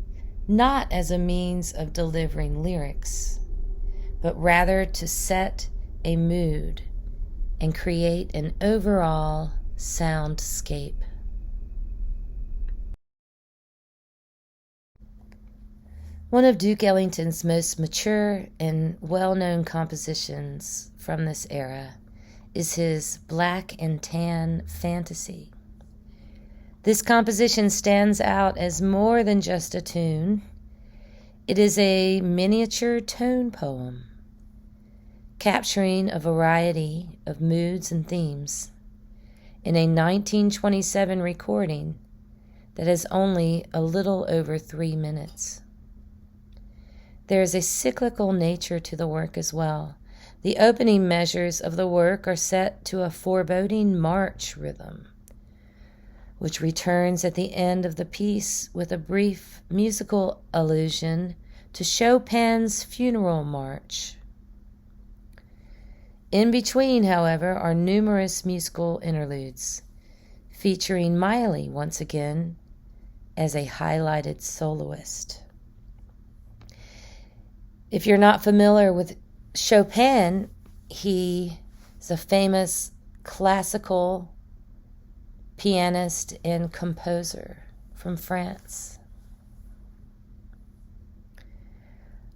Speaker 1: not as a means of delivering lyrics, but rather to set a mood and create an overall soundscape. One of Duke Ellington's most mature and well-known compositions from this era is his Black and Tan Fantasy. This composition stands out as more than just a tune. It is a miniature tone poem, capturing a variety of moods and themes in a 1927 recording that is only a little over 3 minutes. There is a cyclical nature to the work as well. The opening measures of the work are set to a foreboding march rhythm, which returns at the end of the piece with a brief musical allusion to Chopin's Funeral March. In between, however, are numerous musical interludes, featuring Miley once again as a highlighted soloist. If you're not familiar with Chopin, he is a famous classical pianist and composer from France.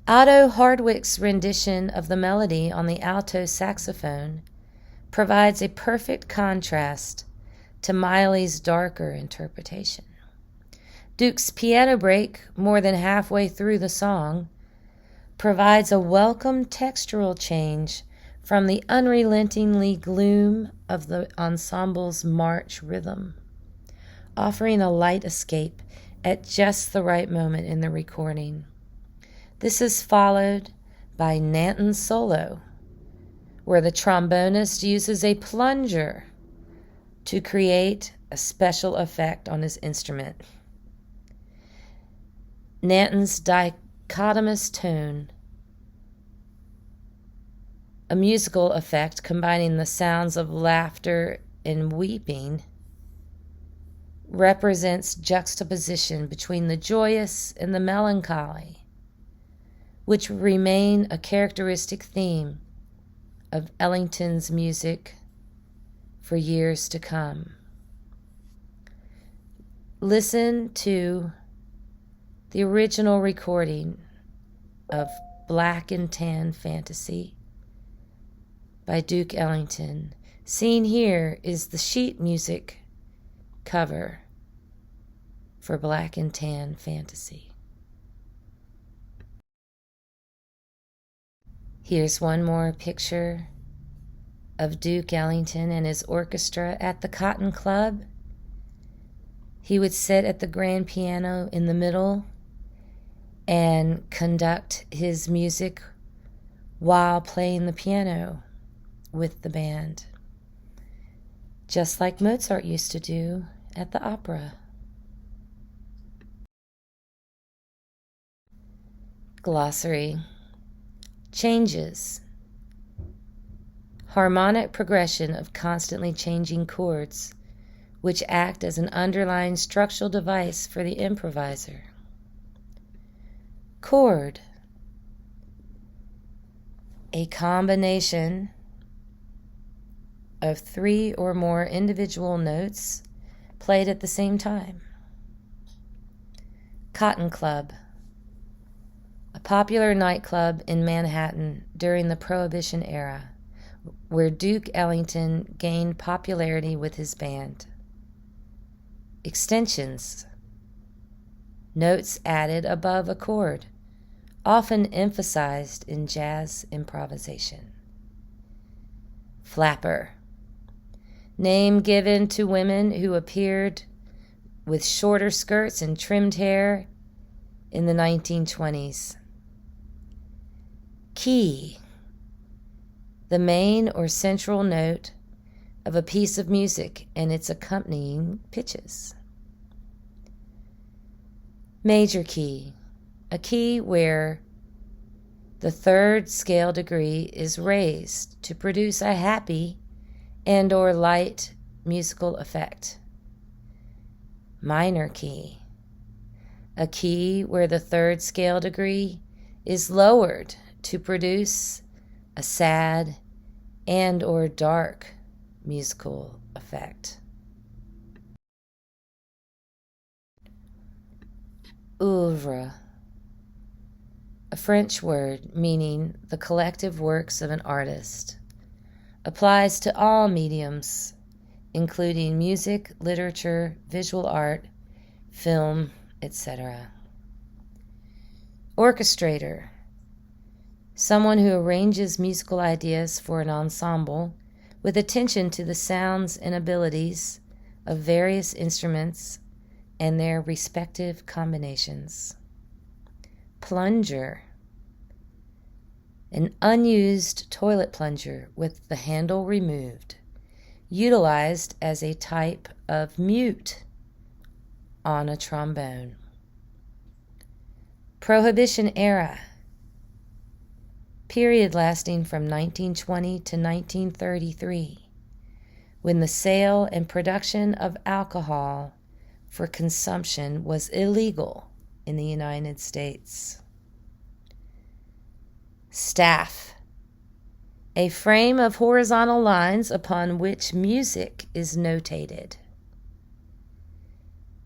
Speaker 1: Otto Hardwick's rendition of the melody on the alto saxophone provides a perfect contrast to Miley's darker interpretation. Duke's piano break, more than halfway through the song, provides a welcome textural change from the unrelentingly gloom of the ensemble's march rhythm, offering a light escape at just the right moment in the recording. This is followed by Nanton's solo, where the trombonist uses a plunger to create a special effect on his instrument. Nanton's dichotomous tone, a musical effect combining the sounds of laughter and weeping, represents juxtaposition between the joyous and the melancholy, which remain a characteristic theme of Ellington's music for years to come. Listen to the original recording of Black and Tan Fantasy by Duke Ellington. Seen here is the sheet music cover for Black and Tan Fantasy. Here's one more picture of Duke Ellington and his orchestra at the Cotton Club. He would sit at the grand piano in the middle and conduct his music while playing the piano with the band, just like Mozart used to do at the opera. Glossary. Changes. Harmonic progression of constantly changing chords, which act as an underlying structural device for the improviser. Chord. A combination of 3 or more individual notes played at the same time. Cotton Club. A popular nightclub in Manhattan during the Prohibition era, where Duke Ellington gained popularity with his band. Extensions. Notes added above a chord, often emphasized in jazz improvisation. Flapper. Name given to women who appeared with shorter skirts and trimmed hair in the 1920s. Key. The main or central note of a piece of music and its accompanying pitches. Major key. A key where the third scale degree is raised to produce a happy and or light musical effect. Minor key. A key where the third scale degree is lowered to produce a sad and or dark musical effect. Oeuvre. A French word meaning the collective works of an artist. Applies to all mediums, including music, literature, visual art, film, etc. Orchestrator. Someone who arranges musical ideas for an ensemble with attention to the sounds and abilities of various instruments and their respective combinations. Plunger. an unused toilet plunger with the handle removed, utilized as a type of mute on a trombone. Prohibition era, period lasting from 1920 to 1933, when the sale and production of alcohol for consumption was illegal in the United States. Staff, a frame of horizontal lines upon which music is notated.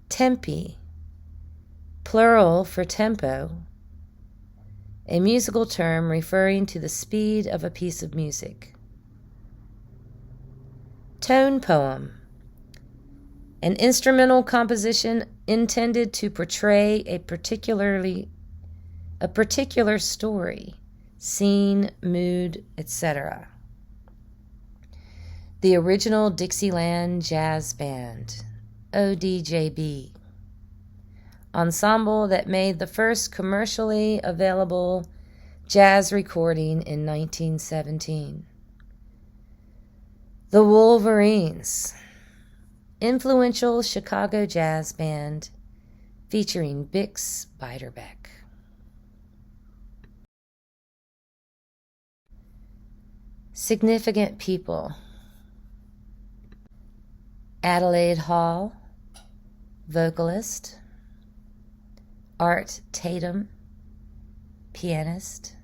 Speaker 1: Tempi, plural for tempo, a musical term referring to the speed of a piece of music. Tone poem, an instrumental composition intended to portray a particular story, scene, mood, etc. The original Dixieland Jazz Band, ODJB, ensemble that made the first commercially available jazz recording in 1917. The Wolverines, influential Chicago jazz band featuring Bix Beiderbecke. Significant people: Adelaide Hall, vocalist; Art Tatum, pianist;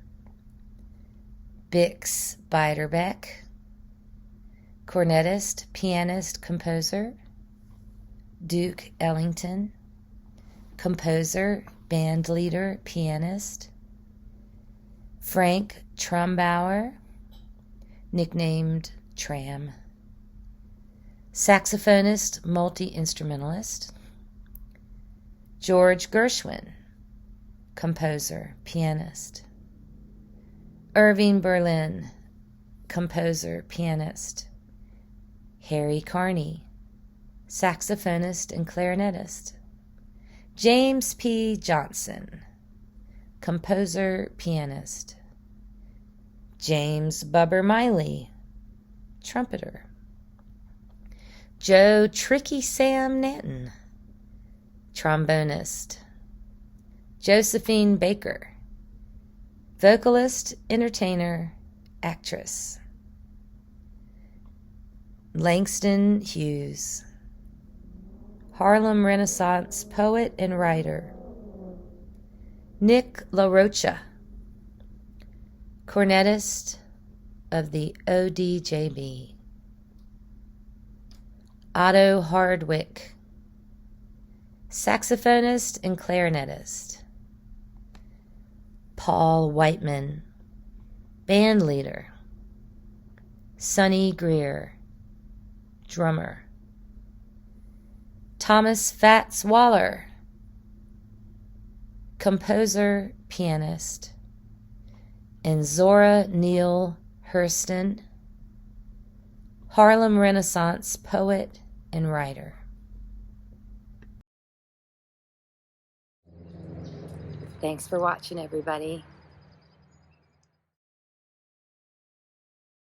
Speaker 1: Bix Beiderbecke, cornetist, pianist, composer; Duke Ellington, composer, band leader, pianist; Frank Trumbauer, nicknamed Tram, saxophonist, multi-instrumentalist; George Gershwin, composer, pianist; Irving Berlin, composer, pianist; Harry Carney, saxophonist and clarinetist; James P. Johnson, composer, pianist; James Bubber Miley, trumpeter; Joe Tricky Sam Nanton, trombonist; Josephine Baker, vocalist, entertainer, actress; Langston Hughes, Harlem Renaissance poet and writer; Nick LaRocha, cornetist of the ODJB; Otto Hardwick, saxophonist and clarinetist; Paul Whiteman, band leader; Sonny Greer, drummer; Thomas Fats Waller, composer, pianist; and Zora Neale Hurston, Harlem Renaissance poet and writer. Thanks for watching, everybody.